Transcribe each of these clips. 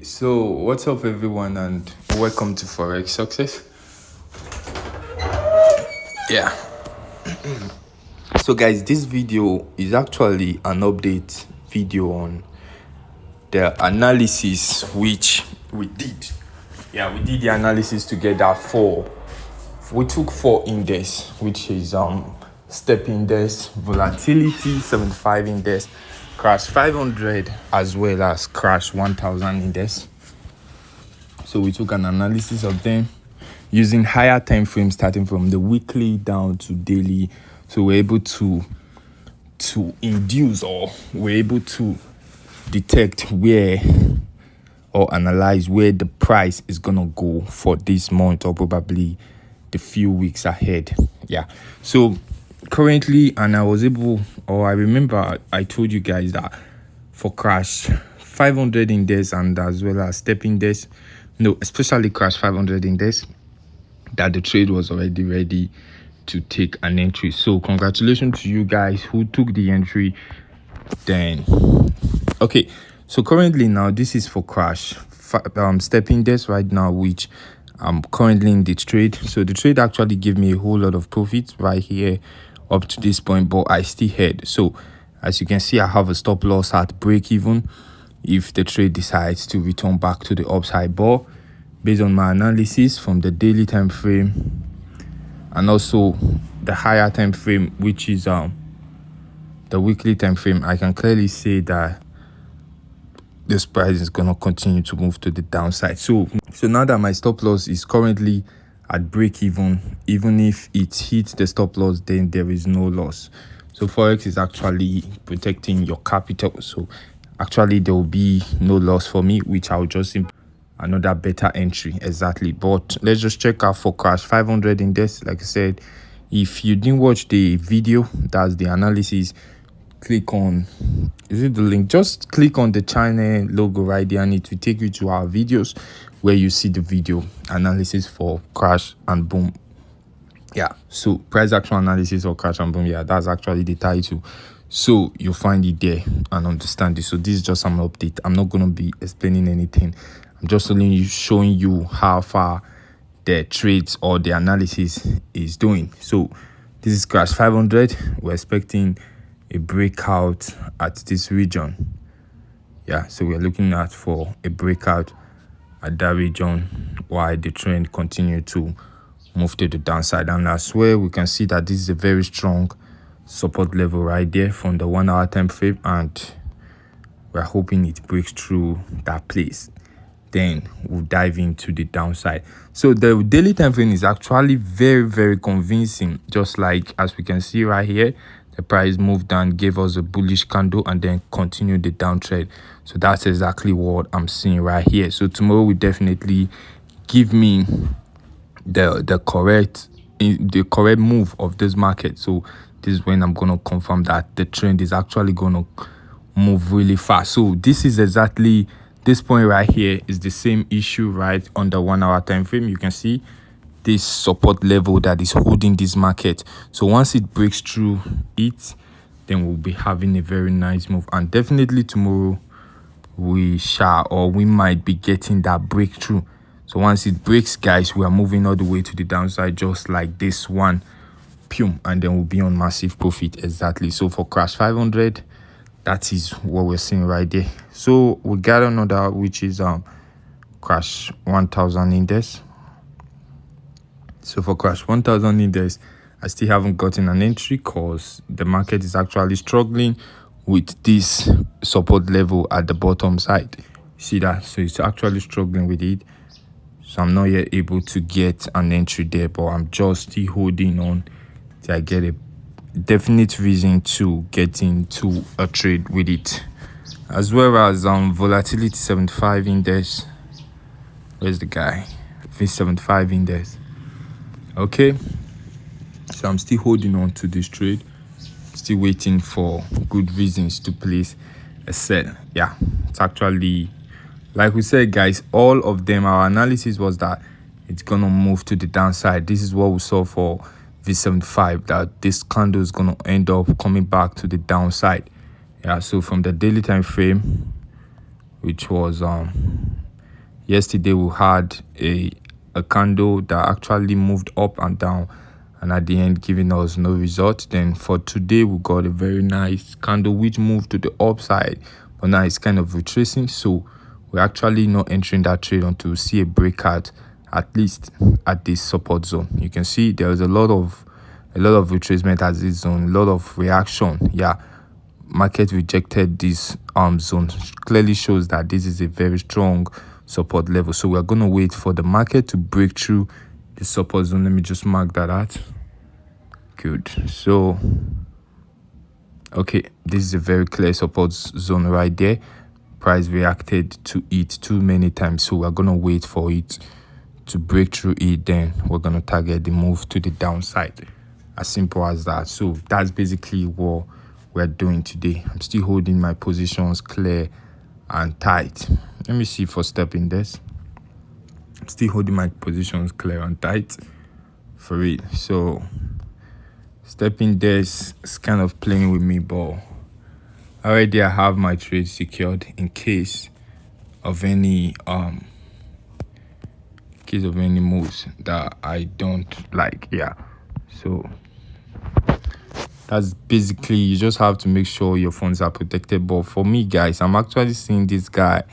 So, what's up, everyone, and welcome to Forex Success. Yeah. So, guys, this video is actually an update video on the analysis which we did. Yeah, we did the analysis together we took 4 index, which is Stepindex, Volatility 75 index, crash500, as well as crash1000 index. So we took an analysis of them using higher time frames, starting from the weekly down to daily. So we're able to induce, or we're able to detect where or analyze where the price is gonna go for this month, or probably the few weeks ahead. Yeah. So currently, and I remember I told you guys that for crash500 index and as well as Stepindex, especially crash500 index, that the trade was already ready to take an entry. So congratulations to you guys who took the entry. Then okay, so currently now this is for Stepindex right now, which I'm currently in the trade. So the trade actually gave me a whole lot of profits right here up to this point, but I still had. So as you can see, I have a stop loss at break even if the trade decides to return back to the upside. But based on my analysis from the daily time frame and also the higher time frame, which is the weekly time frame, I can clearly say that this price is gonna continue to move to the downside. So now that my stop loss is currently at break even if it hits the stop loss, then there is no loss. So Forex is actually protecting your capital. So actually there will be no loss for me, which I'll just another better entry. Exactly. But let's just check out for crash500 index. Like I said, if you didn't watch the video, that's the analysis, click on, is it the link? Just click on the channel logo right there and it will take you to our videos where you see the video analysis for crash and boom. Yeah, so price action analysis or crash and boom. Yeah, that's actually the title. So you'll find it there and understand it. So this is just an update. I'm not going to be explaining anything. I'm just only showing you how far the trades or the analysis is doing. So this is crash500. We're expecting a breakout at this region. Yeah, so we're looking at for a breakout at that region while the trend continue to move to the downside. And as well, we can see that this is a very strong support level right there from the 1 hour time frame, and we're hoping it breaks through that place. Then we'll dive into the downside. So the daily time frame is actually very, very convincing. Just like as we can see right here, the price moved down, gave us a bullish candle, and then continued the downtrend. So that's exactly what I'm seeing right here. So tomorrow will definitely give me the correct move of this market. So this is when I'm gonna confirm that the trend is actually gonna move really fast. So this is exactly this point right here is the same issue right on the 1 hour time frame. You can see this support level that is holding this market. So once it breaks through it, then we'll be having a very nice move, and definitely tomorrow we might be getting that breakthrough. So once it breaks, guys, we are moving all the way to the downside, just like this one, and then we'll be on massive profit. Exactly. So for crash500, that is what we're seeing right there. So we got another, which is crash1000 index. So for crash1000 index, I still haven't gotten an entry because the market is actually struggling with this support level at the bottom side. See that? So it's actually struggling with it. So I'm not yet able to get an entry there, but I'm just still holding on till I get a definite reason to get into a trade with it. As well as volatility 75 index. Where's the guy? V75 index. Okay, so I'm still holding on to this trade, still waiting for good reasons to place a sell. Yeah, it's actually, like we said, guys, all of them, our analysis was that it's gonna move to the downside. This is what we saw for V75, that this candle is gonna end up coming back to the downside. Yeah, so from the daily time frame, which was Yesterday we had a candle that actually moved up and down, and at the end giving us no result. Then for today we got a very nice candle which moved to the upside, but now it's kind of retracing. So we're actually not entering that trade until we see a breakout, at least at this support zone. You can see there was a lot of retracement at this zone, a lot of reaction. Market rejected this zone. Clearly shows that this is a very strong support level. So we're going to wait for the market to break through the support zone. Let me just mark that out. Good. So okay, this is a very clear support zone right there. Price reacted to it too many times, so we're gonna wait for it to break through it. Then we're gonna target the move to the downside. As simple as that. So that's basically what we're doing today. I'm still holding my positions clear and tight. Let me see for Stepindex. I'm still holding my positions clear and tight for it. So Stepindex is kind of playing with me, but already I have my trade secured in case of any moves that I don't like. So that's basically, you just have to make sure your funds are protected. But for me, guys, I'm actually seeing this guy,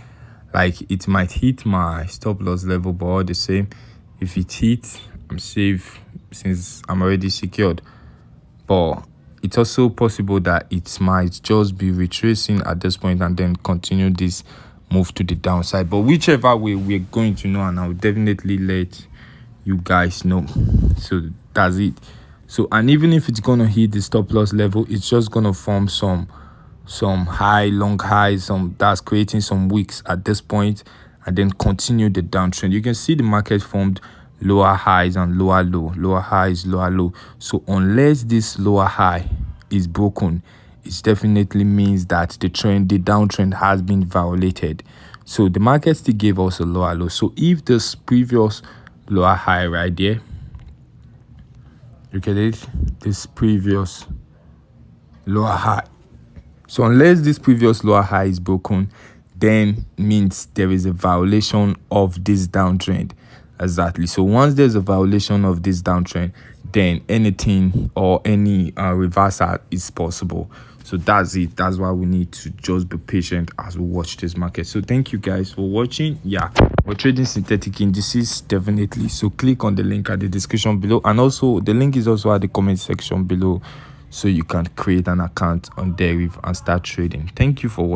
like, it might hit my stop loss level, but all the same, if it hits, I'm safe since I'm already secured. But it's also possible that it might just be retracing at this point and then continue this move to the downside. But whichever way, we're going to know, and I'll definitely let you guys know. So that's it. So, and even if it's gonna hit the stop loss level, it's just gonna form some high, long highs, that's creating some wicks at this point, and then continue the downtrend. You can see the market formed lower highs and lower low, lower highs, lower low. So unless this lower high is broken, it definitely means that the downtrend has been violated. So the market still gave us a lower low. So if this previous lower high right there, look at it, this previous lower high, so unless this previous lower high is broken, then means there is a violation of this downtrend. Exactly. So once there's a violation of this downtrend, then anything or any reversal is possible. So that's it. That's why we need to just be patient as we watch this market. So thank you guys for watching. We're trading synthetic indices, definitely. So click on the link at the description below, and also the link is also at the comment section below, so you can create an account on Deriv and start trading. Thank you for watching.